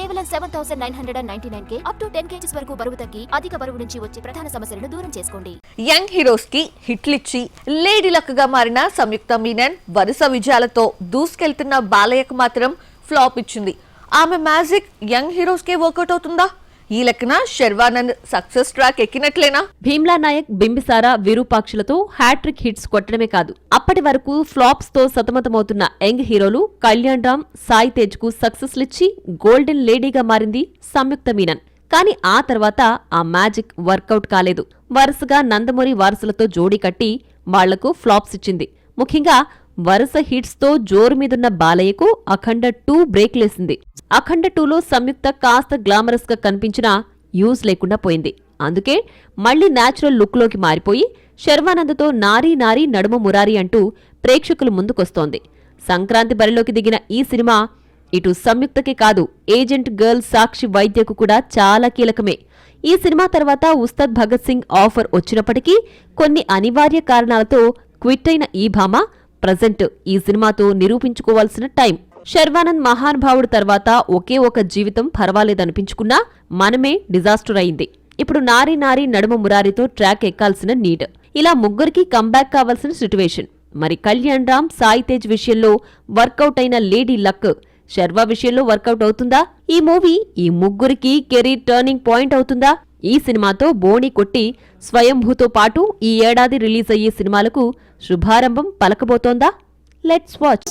కేవలం 7999K up to 10 kgs వరకు బరువు తగ్గి అధిక బరువు నుంచి వచ్చే ప్రధాన సమస్యలను దూరం చేసుకోండి. యంగ్ హీరోస్ కి హిట్లిచ్చి లేడీ లక్ గా మారిన సంయుక్త మీనన్ వరుస విజయాలతో దూసుకెళ్తున్న బాలయ్యకు మాత్రం ఫ్లాప్ ఇచ్చింది. ఆమె మ్యాజిక్ యంగ్ హీరోస్ కే వర్కౌట్ అవుతుందా? ఈ లెక్కన శర్వానంద్ సక్సెస్ ట్రాక్ ఎక్కినట్లేనా? భీమ్లా నాయక్, బింబిసార, విరూపాక్షలతో హ్యాట్రిక్ హిట్స్ కొట్టడమే కాదు, అప్పటి వరకు ఫ్లాప్స్ తో సతమతమవుతున్న యంగ్ హీరోలు కళ్యాణ్ రామ్, సాయి తేజ్ కు సక్సెస్లిచ్చి గోల్డెన్ లేడీగా మారింది సంయుక్త మీనన్. కానీ ఆ తర్వాత ఆ మ్యాజిక్ వర్కౌట్ కాలేదు. వరుసగా నందమూరి వారసులతో జోడీ కట్టి వాళ్లకు ఫ్లాప్స్ ఇచ్చింది. ముఖ్యంగా వరుస హిట్స్ తో జోరు మీదున్న బాలయ్యకు అఖండ 2 బ్రేక్లేసింది. అఖండ 2లో సంయుక్త కాస్త గ్లామరస్ గా కనిపించినా యూజ్ లేకుండా పోయింది. అందుకే మళ్లీ న్యాచురల్ లుక్ లోకి మారిపోయి శర్వానంద్తో నారీ నారీ నడుమ మురారి అంటూ ప్రేక్షకుల ముందుకొస్తోంది. సంక్రాంతి బరిలోకి దిగిన ఈ సినిమా ఇటు సంయుక్తకే కాదు, ఏజెంట్ గర్ల్ సాక్షి వైద్యకు కూడా చాలా కీలకమే. ఈ సినిమా తర్వాత ఉస్తాద్ భగత్ సింగ్ ఆఫర్ వచ్చినప్పటికీ కొన్ని అనివార్య కారణాలతో క్విట్ అయిన ఈ భామ ప్రజెంట్ ఈ సినిమాతో నిరూపించుకోవాల్సిన టైం. శర్వానంద్ మహానుభావుడు తర్వాత ఒకే ఒక జీవితం పర్వాలేదనిపించుకున్నా మనమే డిజాస్టర్ అయింది. ఇప్పుడు నారీ నారీ నడుమ మురారితో ట్రాక్ ఎక్కాల్సిన నీడ్. ఇలా ముగ్గురికి కంబ్యాక్ కావాల్సిన సిట్యువేషన్. మరి కళ్యాణ్ రామ్, సాయి తేజ్ విషయంలో వర్కౌట్ అయిన లేడీ లక్ శర్వా విషయంలో వర్కౌట్ అవుతుందా? ఈ మూవీ ఈ ముగ్గురికి కెరీర్ టర్నింగ్ పాయింట్ అవుతుందా? ఈ సినిమాతో బోణి కొట్టి స్వయంభూతో పాటు ఈ ఏడాది రిలీజ్ అయ్యే సినిమాలకు శుభారంభం పలకబోతోందా? Let's watch.